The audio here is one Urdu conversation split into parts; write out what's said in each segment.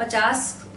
50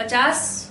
50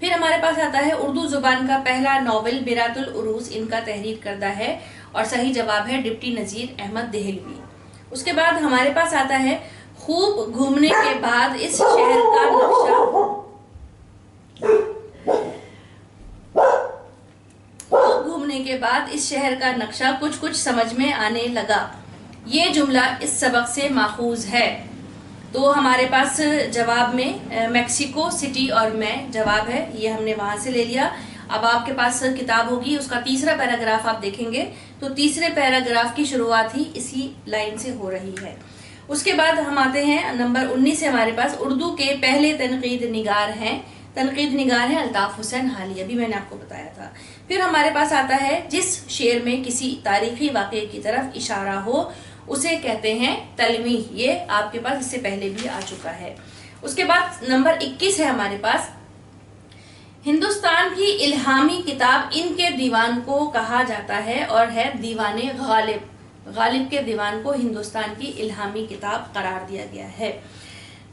پھر ہمارے پاس آتا ہے اردو زبان کا پہلا ناول میرات العروس، ان کا تحریر کردہ ہے اور صحیح جواب ہے ڈپٹی نذیر احمد دہلوی۔ اس کے بعد ہمارے پاس آتا ہے خوب گھومنے کے بعد اس شہر کا نقشہ، خوب گھومنے کے بعد اس شہر کا نقشہ کچھ کچھ سمجھ میں آنے لگا، یہ جملہ اس سبق سے ماخوذ ہے۔ تو ہمارے پاس جواب میں میکسیکو سٹی اور میں جواب ہے، یہ ہم نے وہاں سے لے لیا۔ اب آپ کے پاس کتاب ہوگی، اس کا تیسرا پیراگراف آپ دیکھیں گے تو تیسرے پیراگراف کی شروعات ہی اسی لائن سے ہو رہی ہے۔ اس کے بعد ہم آتے ہیں نمبر 19 سے، ہمارے پاس اردو کے پہلے تنقید نگار ہیں، تنقید نگار ہیں الطاف حسین حالی، ابھی میں نے آپ کو بتایا تھا۔ پھر ہمارے پاس آتا ہے جس شعر میں کسی تاریخی واقعے کی طرف اشارہ ہو اسے کہتے ہیں تلمیح، یہ آپ کے پاس اس سے پہلے بھی آ چکا ہے۔ اس کے بعد نمبر 21 ہے ہمارے پاس، ہندوستان کی الہامی کتاب ان کے دیوان کو کہا جاتا ہے اور ہے دیوان غالب، غالب کے دیوان کو ہندوستان کی الہامی کتاب قرار دیا گیا ہے۔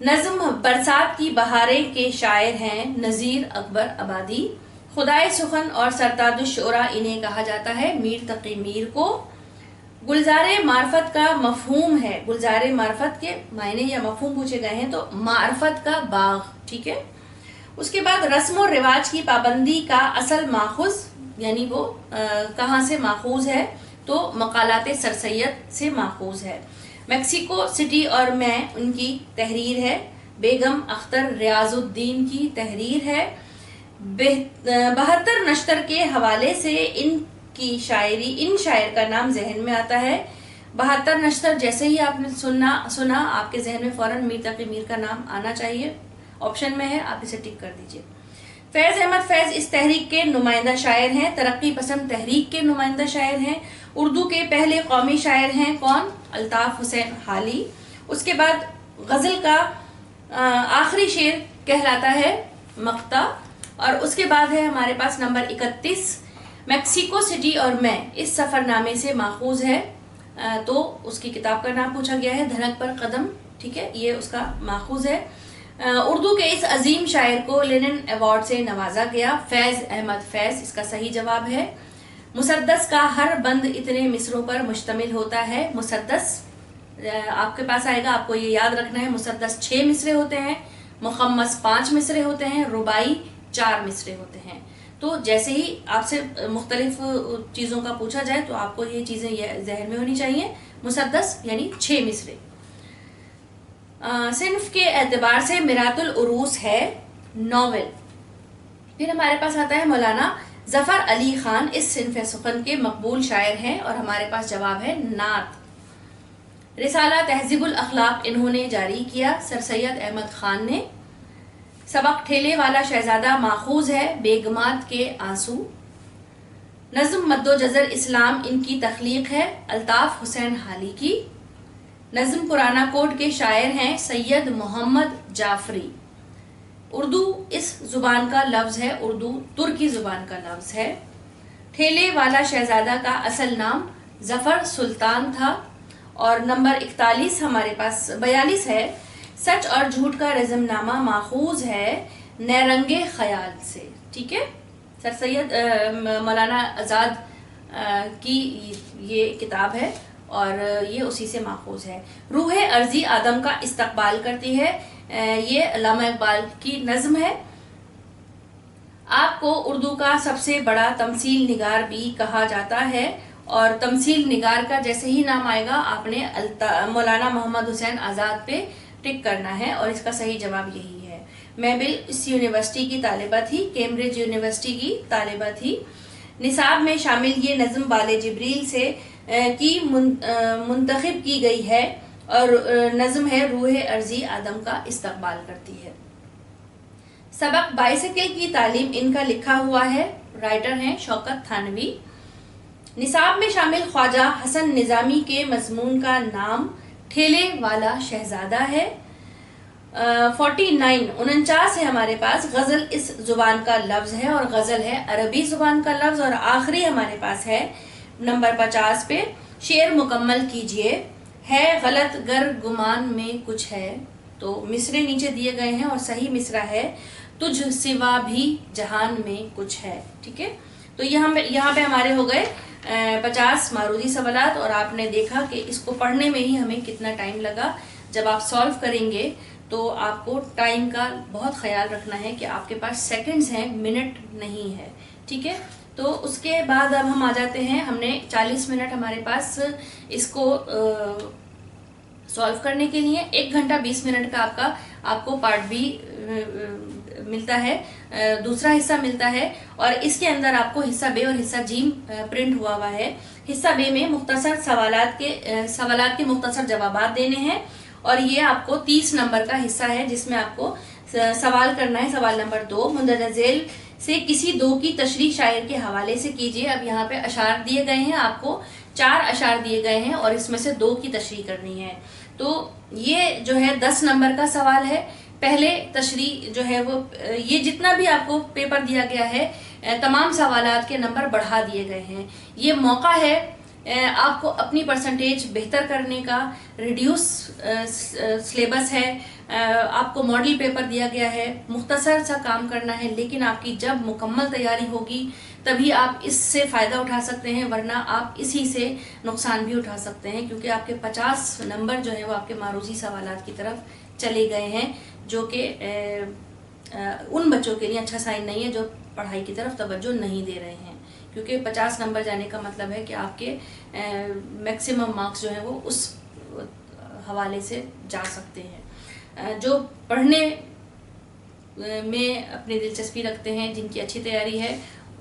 نظم برسات کی بہاریں کے شاعر ہیں نذیر اکبر آبادی، خدائے سخن اور سرتاج الشعراء انہیں کہا جاتا ہے میر تقی میر کو۔ گلزار معرفت کا مفہوم ہے، گلزار معرفت کے معنی یا مفہوم پوچھے گئے ہیں تو معرفت کا باغ، ٹھیک ہے۔ اس کے بعد رسم و رواج کی پابندی کا اصل ماخوذ، یعنی وہ کہاں سے ماخوذ ہے تو مقالات سر سید سے ماخوذ ہے۔ میکسیکو سٹی اور میں ان کی تحریر ہے، بیگم اختر ریاض الدین کی تحریر ہے۔ 72 نشتر کے حوالے سے ان کی شاعری، ان شاعر کا نام ذہن میں آتا ہے۔ 72 نشتر جیسے ہی آپ نے سنا آپ کے ذہن میں فوراً میر تقی میر کا نام آنا چاہیے، آپشن میں ہے، آپ اسے ٹک کر دیجئے۔ فیض احمد فیض اس تحریک کے نمائندہ شاعر ہیں، ترقی پسند تحریک کے نمائندہ شاعر ہیں۔ اردو کے پہلے قومی شاعر ہیں کون؟ الطاف حسین حالی۔ اس کے بعد غزل کا آخری شعر کہلاتا ہے مقطع، اور اس کے بعد ہے ہمارے پاس نمبر 31، میکسیکو سٹی اور میں اس سفر نامے سے ماخوذ ہے، تو اس کی کتاب کا نام پوچھا گیا ہے دھڑک پر قدم، ٹھیک ہے، یہ اس کا ماخوذ ہے۔ اردو کے اس عظیم شاعر کو لینن ایوارڈ سے نوازا گیا، فیض احمد فیض اس کا صحیح جواب ہے۔ مسدس کا ہر بند اتنے مصروں پر مشتمل ہوتا ہے، مسدس آپ کے پاس آئے گا، آپ کو یہ یاد رکھنا ہے، مسدس 6 مصرے ہوتے ہیں، مخمس 5 مصرے ہوتے ہیں، رباعی 4 مصرے ہوتے ہیں۔ تو جیسے ہی آپ سے مختلف چیزوں کا پوچھا جائے تو آپ کو یہ چیزیں ذہن میں ہونی چاہیے، مسدس یعنی 6 مصرے۔ صنف کے اعتبار سے میرات العروس ہے ناول۔ پھر ہمارے پاس آتا ہے مولانا ظفر علی خان، اس صنف سخن کے مقبول شاعر ہیں اور ہمارے پاس جواب ہے نعت۔ رسالہ تہذیب الاخلاق انہوں نے جاری کیا، سر سید احمد خان نے۔ سبق ٹھیلے والا شہزادہ ماخوذ ہے بیگمات کے آنسو۔ نظم مد و جزر اسلام ان کی تخلیق ہے الطاف حسین حالی کی۔ نظم پرانا کوٹ کے شاعر ہیں سید محمد جعفری۔ اردو اس زبان کا لفظ ہے، اردو ترکی زبان کا لفظ ہے۔ ٹھیلے والا شہزادہ کا اصل نام ظفر سلطان تھا۔ اور نمبر 41 ہمارے پاس 42 ہے، سچ اور جھوٹ کا رزم نامہ ماخوذ ہے نیرنگ خیال سے، ٹھیک ہے، سر سید مولانا آزاد کی یہ کتاب ہے اور یہ اسی سے ماخوذ ہے۔ روح ارضی آدم کا استقبال کرتی ہے، یہ علامہ اقبال کی نظم ہے۔ آپ کو اردو کا سب سے بڑا تمثیل نگار بھی کہا جاتا ہے، اور تمثیل نگار کا جیسے ہی نام آئے گا آپ نے مولانا محمد حسین آزاد پہ ٹک کرنا ہے، اور اس کا صحیح جواب یہی ہے۔ میں بھی اس یونیورسٹی کی طالبہ تھی، کیمبرج یونیورسٹی کی طالبہ تھی۔ نصاب میں شامل یہ نظم بال جبریل سے کی منتخب کی گئی ہے اور نظم ہے روح ارضی آدم کا استقبال کرتی ہے۔ سبق بائسیکل کی تعلیم ان کا لکھا ہوا ہے، رائٹر ہیں شوکت تھانوی۔ نصاب میں شامل خواجہ حسن نظامی کے مضمون کا نام ٹھیلے والا شہزادہ ہے۔ 49 ہے ہمارے پاس، غزل اس زبان کا لفظ ہے اور غزل ہے عربی زبان کا لفظ۔ اور آخری ہمارے پاس ہے نمبر 50 پہ، شعر مکمل کیجئے، ہے غلط گر گمان میں کچھ ہے، تو مصرے نیچے دیے گئے ہیں اور صحیح مصرع ہے تجھ سوا بھی جہان میں کچھ ہے. ٹھیک ہے, تو یہاں پہ ہمارے ہو گئے 50 معروضی سوالات, اور آپ نے دیکھا کہ اس کو پڑھنے میں ہی ہمیں کتنا ٹائم لگا. جب آپ سالو کریں گے تو آپ کو ٹائم کا بہت خیال رکھنا ہے کہ آپ کے پاس سیکنڈز ہیں, منٹ نہیں ہے. ٹھیک ہے, تو اس کے بعد اب ہم آ جاتے ہیں, ہم نے 40 منٹ ہمارے پاس اس کو سالو کرنے کے لیے. 1 گھنٹہ 20 منٹ کا آپ کو پارٹ بی ملتا ہے, دوسرا حصہ ملتا ہے, اور اس کے اندر آپ کو حصہ بے اور حصہ جیم پرنٹ ہوا ہے. حصہ بے میں مختصر سوالات کے مختصر جوابات دینے ہیں, اور یہ آپ کو 30 نمبر کا حصہ ہے جس میں آپ کو سوال کرنا ہے. سوال نمبر 2, مندرجہ ذیل سے کسی 2 کی تشریح شاعر کے حوالے سے کیجیے. اب یہاں پہ اشعار دیے گئے ہیں, آپ کو 4 اشعار دیے گئے ہیں اور اس میں سے 2 کی تشریح کرنی ہے. تو یہ جو ہے 10 نمبر کا سوال ہے. پہلے تشریح جو ہے وہ یہ جتنا بھی آپ کو پیپر دیا گیا ہے تمام سوالات کے نمبر بڑھا دیے گئے ہیں. یہ موقع ہے آپ کو اپنی پرسنٹیج بہتر کرنے کا. ریڈیوس سلیبس ہے, آپ کو ماڈل پیپر دیا گیا ہے, مختصر سا کام کرنا ہے, لیکن آپ کی جب مکمل تیاری ہوگی تبھی آپ اس سے فائدہ اٹھا سکتے ہیں, ورنہ آپ اسی سے نقصان بھی اٹھا سکتے ہیں, کیونکہ آپ کے 50 نمبر جو ہے وہ آپ کے معروضی سوالات کی طرف چلے گئے ہیں, جو کہ ان بچوں کے لیے اچھا سائن نہیں ہے جو پڑھائی کی طرف توجہ نہیں دے رہے ہیں, کیونکہ 50 نمبر جانے کا مطلب ہے کہ آپ کے میکسیمم مارکس جو ہیں وہ اس حوالے سے جا سکتے ہیں. جو پڑھنے میں اپنی دلچسپی رکھتے ہیں, جن کی اچھی تیاری ہے,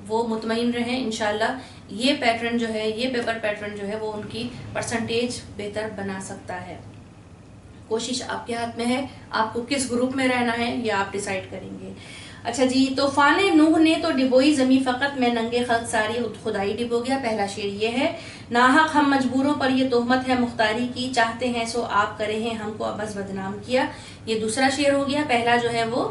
وہ مطمئن رہیں. انشاءاللہ یہ پیٹرن جو ہے, یہ پیپر پیٹرن جو ہے وہ ان کی پرسنٹیج بہتر بنا سکتا ہے. کوشش آپ کے ہاتھ میں ہے, آپ کو کس گروپ میں رہنا ہے یہ آپ ڈیسائیڈ کریں گے. اچھا جی, طوفان نوح نے تو ڈبوئی زمیں فقط میں ننگے خلق ساری خدائی ڈبو گیا. پہلا شعر یہ ہے, ناحق ہم مجبوروں پر یہ تہمت ہے مختاری کی, چاہتے ہیں سو آپ کرے ہیں ہم کو ابس بدنام کیا. یہ دوسرا شعر ہو گیا. پہلا جو ہے وہ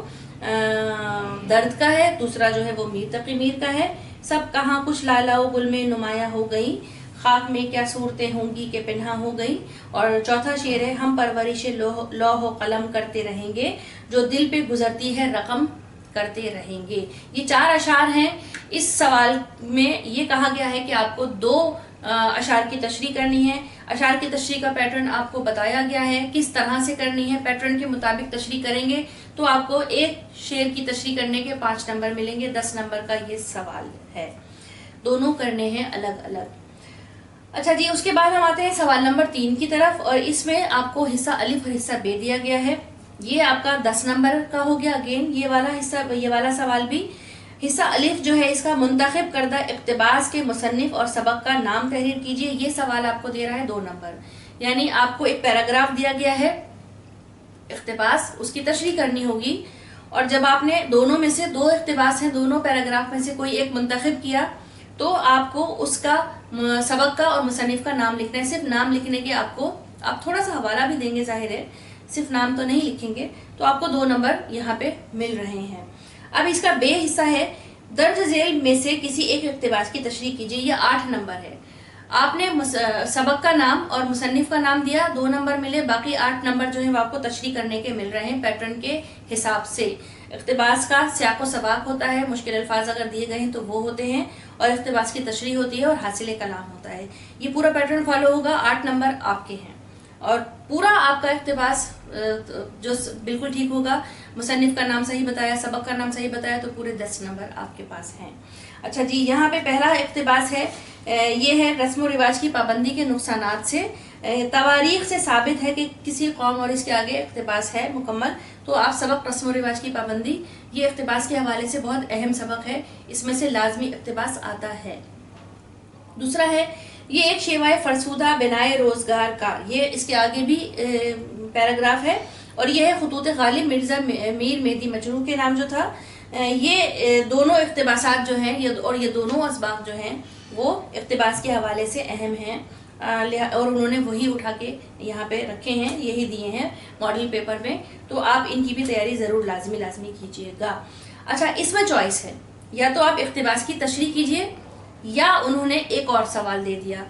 درد کا ہے, دوسرا جو ہے وہ میر تقی میر کا ہے. سب کہاں کچھ لالا و گل میں نمایاں ہو گئی, خاک میں کیا صورتیں ہوں گی کہ پنہاں ہو گئی. اور چوتھا شعر ہے, ہم پرورش لوح و قلم کرتے رہیں گے, جو دل پہ گزرتی ہے رقم کرتے رہیں گے. یہ 4 اشعار ہیں. اس سوال میں یہ کہا گیا ہے کہ آپ کو 2 اشعار کی تشریح کرنی ہے. اشعار کی تشریح کا پیٹرن آپ کو بتایا گیا ہے کس طرح سے کرنی ہے. پیٹرن کے مطابق تشریح کریں گے تو آپ کو ایک شعر کی تشریح کرنے کے 5 نمبر ملیں گے. 10 نمبر کا یہ سوال ہے, دونوں کرنے ہیں الگ الگ. اچھا جی, اس کے بعد ہم آتے ہیں سوال نمبر 3 کی طرف, اور اس میں آپ کو حصہ الف اور حصہ بے دیا گیا ہے. یہ آپ کا 10 نمبر کا ہو گیا. اگین یہ والا سوال بھی. حصہ الف جو ہے اس کا, منتخب کردہ اقتباس کے مصنف اور سبق کا نام تحریر کیجیے. یہ سوال آپ کو دے رہا ہے 2 نمبر. یعنی آپ کو ایک پیراگراف دیا گیا ہے اقتباس, اس کی تشریح کرنی ہوگی, اور جب آپ نے دونوں میں سے 2 اقتباس ہیں, دونوں پیراگراف میں سے کوئی ایک منتخب کیا, تو آپ کو اس کا سبق کا اور مصنف کا نام لکھنا ہے. صرف نام لکھنے کے آپ تھوڑا سا حوالہ بھی دیں گے, ظاہر ہے صرف نام تو نہیں لکھیں گے, تو آپ کو 2 نمبر یہاں پہ مل رہے ہیں. اب اس کا بے حصہ ہے, درج ذیل میں سے کسی ایک اقتباس کی تشریح کیجیے. یہ 8 نمبر ہے. آپ نے سبق کا نام اور مصنف کا نام دیا, 2 نمبر ملے. باقی 8 نمبر جو ہیں وہ آپ کو تشریح کرنے کے مل رہے ہیں پیٹرن کے حساب سے. اقتباس کا سیاق و سباق ہوتا ہے, مشکل الفاظ اگر دیے گئے ہیں تو وہ ہوتے ہیں, اور اقتباس کی تشریح ہوتی ہے, اور حاصل کلام ہوتا ہے. یہ پورا پیٹرن فالو ہوگا. 8 نمبر آپ کے ہیں, اور پورا آپ کا اقتباس جو بالکل ٹھیک ہوگا, مصنف کا نام صحیح بتایا, سبق کا نام صحیح بتایا, تو پورے 10 نمبر آپ کے پاس ہیں. اچھا جی, یہاں پہ پہلا اقتباس ہے, یہ ہے رسم و رواج کی پابندی کے نقصانات سے. تواریخ سے ثابت ہے کہ کسی قوم, اور اس کے آگے اقتباس ہے مکمل. تو آپ سبق رسم و رواج کی پابندی, یہ اقتباس کے حوالے سے بہت اہم سبق ہے, اس میں سے لازمی اقتباس آتا ہے. دوسرا ہے, یہ ایک شیوائے فرسودہ بنائے روزگار کا, یہ اس کے آگے بھی پیراگراف ہے, اور یہ ہے خطوط غالب مرزا میر مہدی مجروح کے نام جو تھا. یہ دونوں اقتباسات جو ہیں اور یہ دونوں اسباق جو ہیں وہ اقتباس کے حوالے سے اہم ہیں, اور انہوں نے وہی اٹھا کے یہاں پہ رکھے ہیں, یہی دیے ہیں ماڈل پیپر میں. تو آپ ان کی بھی تیاری ضرور لازمی کیجیے گا. اچھا, اس میں چوائس ہے, یا تو آپ اقتباس کی تشریح کیجیے, یا انہوں نے ایک اور سوال دے دیا.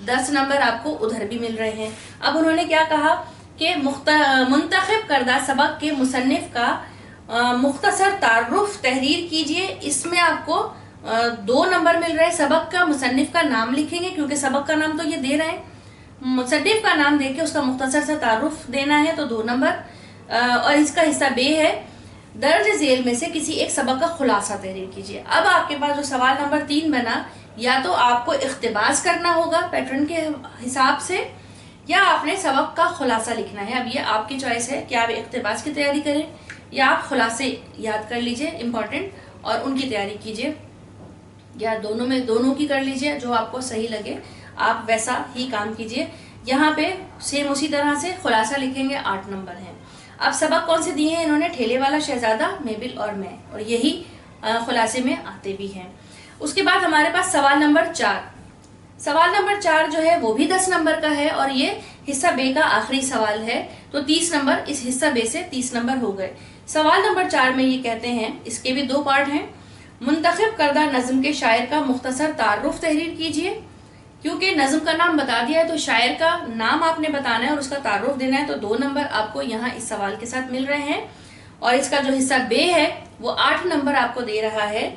10 نمبر آپ کو ادھر بھی مل رہے ہیں. اب انہوں نے کیا کہا کہ منتخب کردہ سبق کے مصنف کا مختصر تعارف تحریر کیجئے، اس میں آپ کو 2 نمبر مل رہے ہیں۔ سبق کا مصنف کا نام لکھیں گے کیونکہ سبق کا نام تو یہ دے رہے ہیں، مصنف کا نام دے کے اس کا مختصر سا تعارف دینا ہے تو 2 نمبر، اور اس کا حصہ ب ہے درج ذیل میں سے کسی ایک سبق کا خلاصہ تحریر کیجئے۔ اب آپ کے پاس جو سوال نمبر 3 بنا، یا تو آپ کو اقتباس کرنا ہوگا پیٹرن کے حساب سے، یا آپ نے سبق کا خلاصہ لکھنا ہے۔ اب یہ آپ کی چوائس ہے کہ آپ اقتباس کی تیاری کریں یا آپ خلاصے یاد کر لیجئے امپورٹنٹ اور ان کی تیاری کیجئے، یا دونوں کی کر لیجئے، جو آپ کو صحیح لگے آپ ویسا ہی کام کیجئے۔ یہاں پہ سیم اسی طرح سے خلاصہ لکھیں گے، 8 نمبر ہیں۔ اب سبق کون سے دیے ہیں انہوں نے؟ ٹھیلے والا شہزادہ، میبل اور میں، اور یہی خلاصے میں آتے بھی ہیں۔ اس کے بعد ہمارے پاس سوال نمبر 4۔ سوال نمبر 4 جو ہے وہ بھی 10 نمبر کا ہے اور یہ حصہ بے کا آخری سوال ہے، تو 30 نمبر اس حصہ بے سے 30 نمبر ہو گئے۔ سوال نمبر 4 میں یہ کہتے ہیں، اس کے بھی 2 پارٹ ہیں، منتخب کردہ نظم کے شاعر کا مختصر تعارف تحریر کیجئے۔ کیونکہ نظم کا نام بتا دیا ہے تو شاعر کا نام آپ نے بتانا ہے اور اس کا تعارف دینا ہے، تو 2 نمبر آپ کو یہاں اس سوال کے ساتھ مل رہے ہیں۔ اور اس کا جو حصہ بے ہے وہ 8 نمبر آپ کو دے رہا ہے۔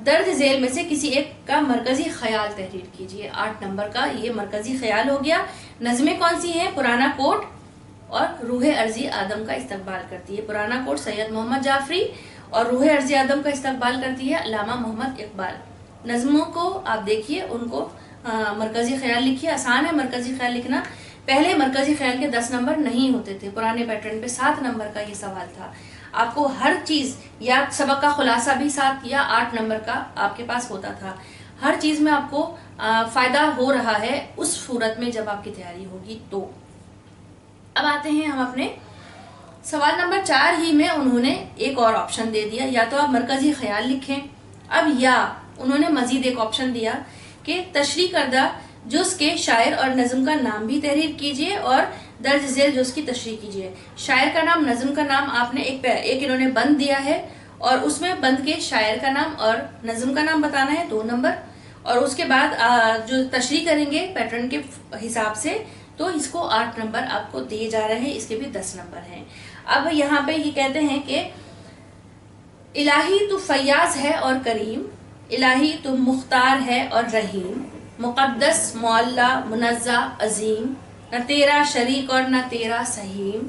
درج ذیل میں سے کسی ایک کا مرکزی خیال تحریر کیجئے، 8 نمبر کا یہ مرکزی خیال ہو گیا۔ نظمیں کون سی ہیں؟ پرانا کوٹ اور روح ارضی آدم کا استقبال کرتی ہے۔ پرانا کوٹ سید محمد جعفری اور روح ارضی آدم کا استقبال کرتی ہے علامہ محمد اقبال۔ نظموں کو آپ دیکھیے، ان کو مرکزی خیال لکھیے، آسان ہے مرکزی خیال لکھنا۔ پہلے مرکزی خیال کے 10 نمبر نہیں ہوتے تھے، پرانے پیٹرن پہ 7 نمبر کا یہ سوال تھا۔ آپ کو ہر چیز یا سبق کا خلاصہ بھی 7 یا 8 نمبر کا آپ کے پاس ہوتا تھا۔ ہر چیز میں آپ کو فائدہ ہو رہا ہے اس صورت میں جب آپ کی تیاری ہوگی تو۔ اب آتے ہیں ہم اپنے سوال نمبر 4 ہی میں انہوں نے ایک اور آپشن دے دیا، یا تو آپ مرکزی خیال لکھیں، اب یا انہوں نے مزید ایک آپشن دیا کہ تشریح کردہ جز کے شاعر اور نظم کا نام بھی تحریر کیجئے اور درج ذیل جز کی تشریح کیجئے۔ شاعر کا نام، نظم کا نام آپ نے ایک انہوں نے بند دیا ہے اور اس میں بند کے شاعر کا نام اور نظم کا نام بتانا ہے، 2 نمبر، اور اس کے بعد جو تشریح کریں گے پیٹرن کے حساب سے تو اس کو 8 نمبر آپ کو دیے جا رہے ہیں، اس کے بھی 10 نمبر ہیں۔ اب یہاں پہ یہ کہتے ہیں کہ الہی تو فیاض ہے اور کریم، الہی تو مختار ہے اور رحیم، مقدس معلی منزہ عظیم، نہ تیرا شریک اور نہ تیرا سہیم،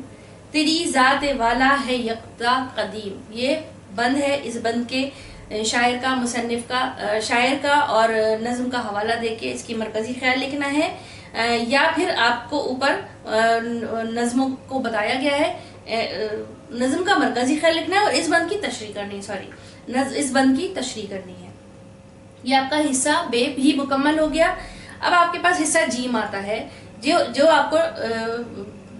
تیری ذات والا ہے یکتا قدیم۔ یہ بند ہے، اس بند کے شاعر کا، مصنف کا، شاعر کا اور نظم کا حوالہ دے کے اس کی مرکزی خیال لکھنا ہے، یا پھر آپ کو اوپر نظموں کو بتایا گیا ہے، نظم کا مرکزی خیال لکھنا ہے اور اس بند کی تشریح کرنی ہے، اس بند کی تشریح کرنی ہے۔ یہ آپ کا حصہ بے بھی مکمل ہو گیا۔ اب آپ کے پاس حصہ جیم آتا ہے جو آپ کو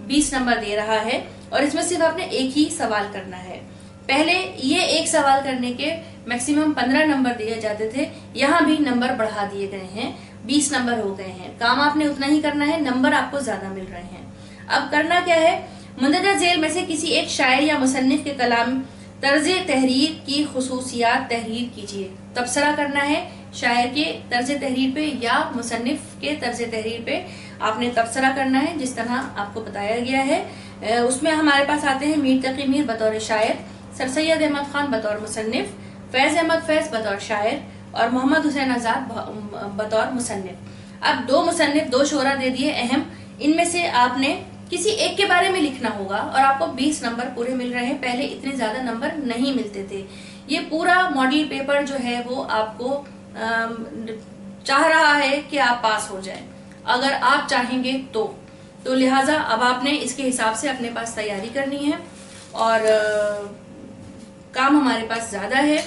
20 نمبر دے رہا ہے اور اس میں صرف آپ نے ایک ہی سوال کرنا ہے۔ پہلے یہ ایک سوال کرنے کے میکسیمم 15 نمبر دیے جاتے تھے، یہاں بھی نمبر بڑھا دیے گئے ہیں، 20 نمبر ہو گئے ہیں۔ کام آپ نے اتنا ہی کرنا ہے، نمبر آپ کو زیادہ مل رہے ہیں۔ اب کرنا کیا ہے؟ مندرجہ ذیل میں سے کسی ایک شاعر یا مصنف کے کلام طرز تحریر کی خصوصیات تحریر کیجیے۔ تبصرہ کرنا ہے شاعر کے طرز تحریر پہ یا مصنف کے طرز تحریر پہ آپ نے تبصرہ کرنا ہے جس طرح آپ کو بتایا گیا ہے۔ اس میں ہمارے پاس آتے ہیں میر تقی میر بطور شاعر، سر سید احمد خان بطور مصنف، فیض احمد فیض بطور شاعر اور محمد حسین آزاد بطور مصنف۔ اب 2 مصنف 2 شعرا دے دیے اہم، ان میں سے آپ نے کسی ایک کے بارے میں لکھنا ہوگا اور آپ کو 20 نمبر پورے مل رہے ہیں۔ پہلے اتنے زیادہ نمبر نہیں ملتے تھے۔ یہ پورا ماڈل پیپر جو ہے وہ آپ کو چاہ رہا ہے کہ آپ پاس ہو جائیں، اگر آپ چاہیں گے تو لہٰذا اب آپ نے اس کے حساب سے اپنے پاس تیاری کرنی ہے اور کام ہمارے پاس زیادہ ہے۔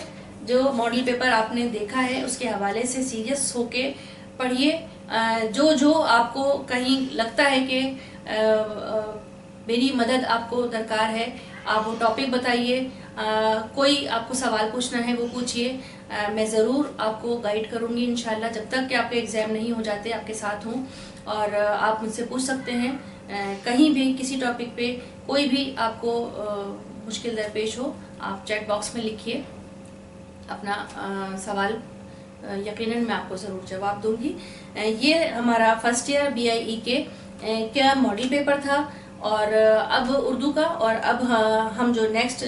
جو ماڈل پیپر آپ نے دیکھا ہے اس کے حوالے سے سیریس ہو کے پڑھیے۔ جو آپ کو کہیں لگتا ہے کہ میری مدد آپ کو درکار ہے، آپ وہ ٹاپک بتائیے، کوئی آپ کو سوال پوچھنا ہے وہ پوچھیے، میں ضرور آپ کو گائیڈ کروں گی انشاءاللہ، جب تک کہ آپ کے ایگزام نہیں ہو جاتے آپ کے ساتھ ہوں، اور آپ مجھ سے پوچھ سکتے ہیں کہیں بھی کسی ٹاپک پہ کوئی بھی آپ کو مشکل درپیش ہو، آپ چیٹ باکس میں لکھیے اپنا سوال، یقیناً میں آپ کو ضرور جواب دوں گی۔ یہ ہمارا فرسٹ ایئر BIE کے کیا ماڈل پیپر تھا اور اب اردو کا، اور اب ہم جو نیکسٹ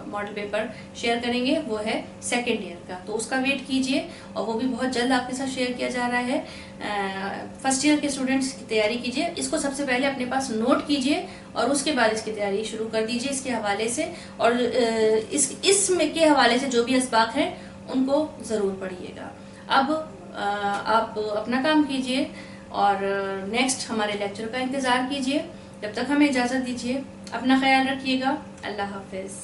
ماڈل پیپر شیئر کریں گے وہ ہے سیکنڈ ایئر کا، تو اس کا ویٹ کیجئے، اور وہ بھی بہت جلد آپ کے ساتھ شیئر کیا جا رہا ہے۔ فرسٹ ایئر کے اسٹوڈنٹس کی تیاری کیجئے، اس کو سب سے پہلے اپنے پاس نوٹ کیجئے، اور اس کے بعد اس کی تیاری شروع کر دیجئے اس کے حوالے سے، اور اس میں کے حوالے سے جو بھی اسباق ہیں ان کو ضرور پڑھیے گا۔ اب آپ اپنا کام کیجئے اور نیکسٹ ہمارے لیکچر کا انتظار کیجئے۔ جب تک ہمیں اجازت دیجئے، اپنا خیال رکھیے گا۔ اللہ حافظ۔